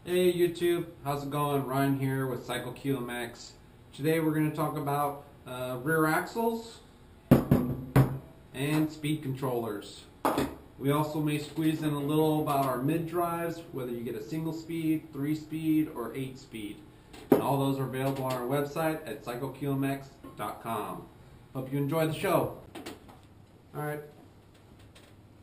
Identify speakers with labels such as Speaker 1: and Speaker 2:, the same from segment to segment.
Speaker 1: Hey YouTube, how's it going? Ryan here with Cycle QMX. Today we're going to talk about rear axles and speed controllers. We also may squeeze in a little about our mid drives, whether you get a single speed, 3-speed, or 8-speed. And all those are available on our website at cycleqmx.com. Hope you enjoy the show. Alright,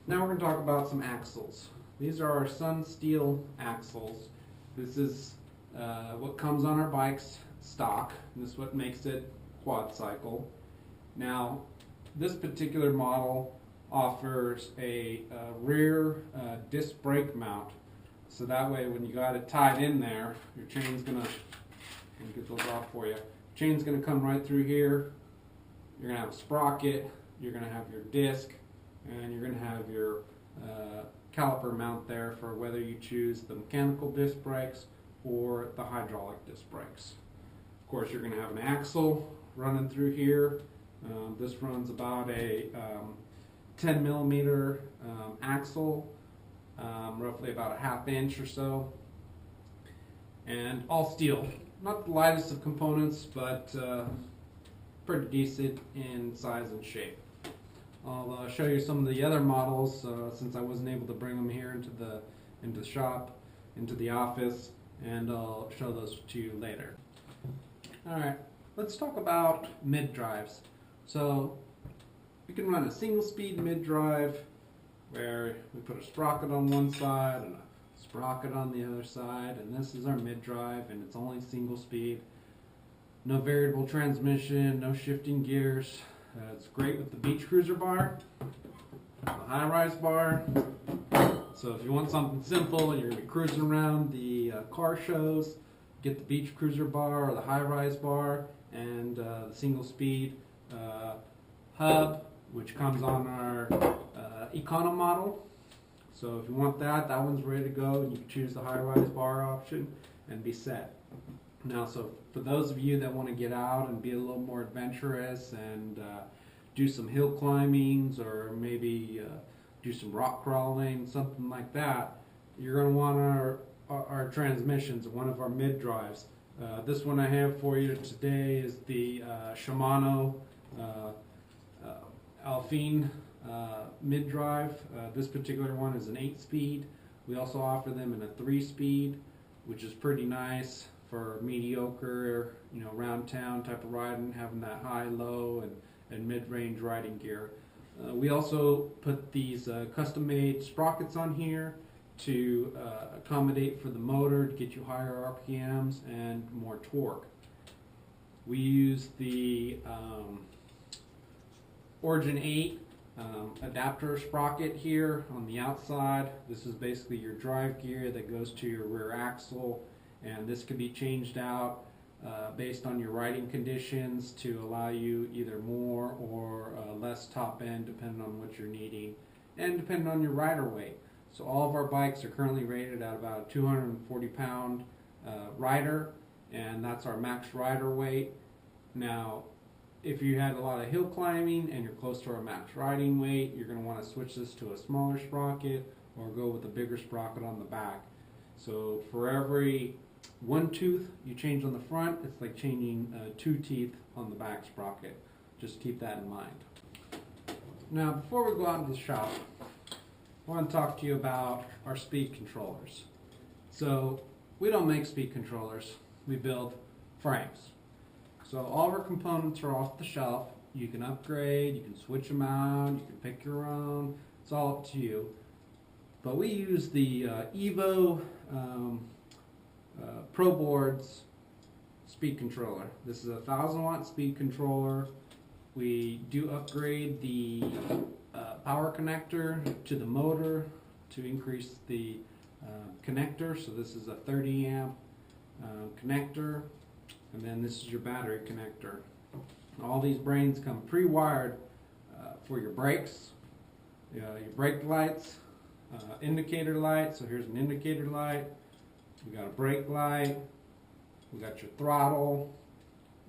Speaker 1: now we're going to talk about some axles. These are our Sun Steel axles. This is what comes on our bikes stock. This is what makes it quad cycle. Now, this particular model offers a rear disc brake mount. So that way when you got it tied in there, your chain's gonna, let me get those off for you. Chain's gonna come right through here. You're gonna have a sprocket, you're gonna have your disc, and you're gonna have your caliper mount there for whether you choose the mechanical disc brakes or the hydraulic disc brakes. Of course, you're going to have an axle running through here. This runs about a 10 millimeter axle, roughly about a ½ inch or so, and all steel. Not the lightest of components, but pretty decent in size and shape. I'll show you some of the other models since I wasn't able to bring them here into the shop, into the office, and I'll show those to you later. Alright, let's talk about mid drives. So we can run a single speed mid drive where we put a sprocket on one side and a sprocket on the other side, and this is our mid drive, and it's only single speed. No variable transmission, no shifting gears. It's great with the beach cruiser bar, the high-rise bar. So if you want something simple and you're going to be cruising around the car shows, get the beach cruiser bar or the high-rise bar and the single speed hub, which comes on our Econo model. So if you want that, that one's ready to go, and you can choose the high-rise bar option and be set. Now, so for those of you that want to get out and be a little more adventurous and do some hill climbings or maybe do some rock crawling, something like that, you're going to want our transmissions, one of our mid drives. This one I have for you today is the Shimano Fein mid drive. This particular one is an 8-speed. We also offer them in a 3-speed, which is pretty nice for mediocre, around town type of riding, having that high, low, and mid-range riding gear. We also put these custom-made sprockets on here to accommodate for the motor to get you higher RPMs and more torque. We use the Origin 8 adapter sprocket here on the outside. This is basically your drive gear that goes to your rear axle, and this can be changed out based on your riding conditions to allow you either more or less top end depending on what you're needing and depending on your rider weight. So all of our bikes are currently rated at about a 240 pound rider, and that's our max rider weight. Now if you had a lot of hill climbing and you're close to our max riding weight, you're going to want to switch this to a smaller sprocket or go with a bigger sprocket on the back. So for every one tooth you change on the front, it's like changing 2 teeth on the back sprocket. Just keep that in mind. Now before we go out into the shop, I want to talk to you about our speed controllers. So we don't make speed controllers, we build frames. So all of our components are off the shelf. You can upgrade, you can switch them out, you can pick your own. It's all up to you. But we use the Evo Pro Boards speed controller. This is a 1000 watt speed controller. We do upgrade the power connector to the motor to increase the connector. So this is a 30 amp connector, and then this is your battery connector. All these brains come pre-wired for your brakes, your brake lights, indicator light. So here's an indicator light. We got a brake light. We got your throttle.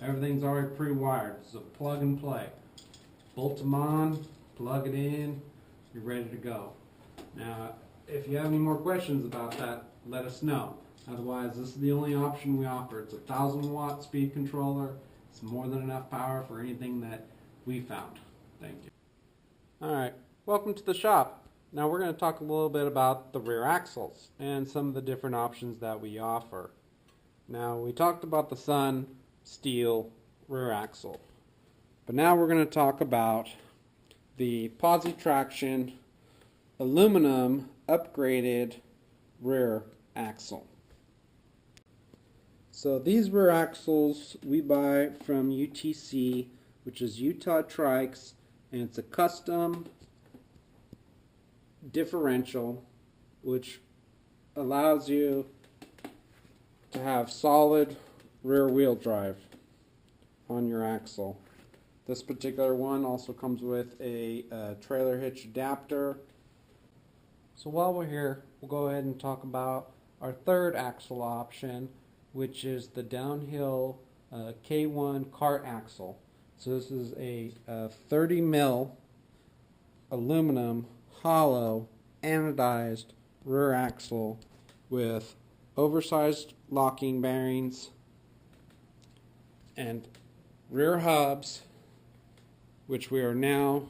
Speaker 1: Everything's already pre-wired. It's a plug and play. Bolt them on, plug it in, you're ready to go. Now, if you have any more questions about that, let us know. Otherwise, this is the only option we offer. It's a 1,000-watt speed controller. It's more than enough power for anything that we found. Thank you. Alright, welcome to the shop. Now we're going to talk a little bit about the rear axles and some of the different options that we offer. Now we talked about the Sun steel rear axle, but now we're going to talk about the Positraction aluminum upgraded rear axle. So these rear axles we buy from UTC, which is Utah Trikes, and it's a custom differential which allows you to have solid rear wheel drive on your axle. This particular one also comes with a trailer hitch adapter. So while we're here, we'll go ahead and talk about our third axle option, which is the downhill K1 Kart axle. So this is a 30 mil aluminum hollow anodized rear axle with oversized locking bearings and rear hubs, which we are now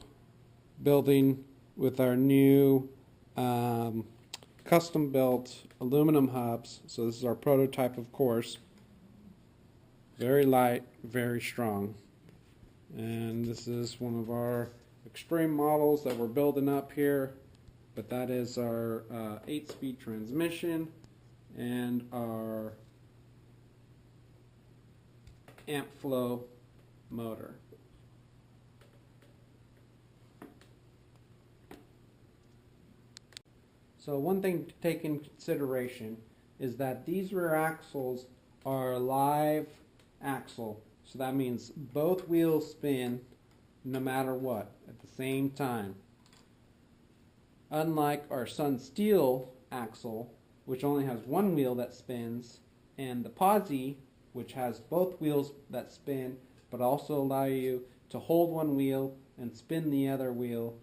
Speaker 1: building with our new custom built aluminum hubs. So this is our prototype, of course. Very light, very strong. And this is one of our extreme models that we're building up here. But that is our 8-speed transmission and our amp flow motor. So one thing to take in consideration is that these rear axles are a live axle. So that means both wheels spin no matter what at the same time. Unlike our Sun steel axle, which only has one wheel that spins, and the Posi, which has both wheels that spin but also allow you to hold one wheel and spin the other wheel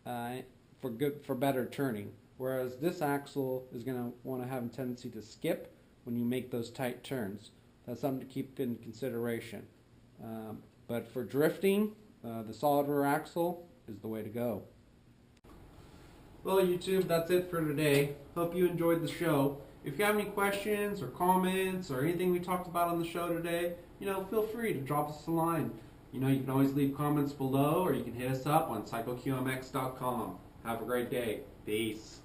Speaker 1: for better turning. Whereas this axle is going to want to have a tendency to skip when you make those tight turns. That's something to keep in consideration. But for drifting, the solid rear axle is the way to go. Well, YouTube, that's it for today. Hope you enjoyed the show. If you have any questions or comments or anything we talked about on the show today, feel free to drop us a line. You can always leave comments below, or you can hit us up on CycleQMX.com. Have a great day. Peace.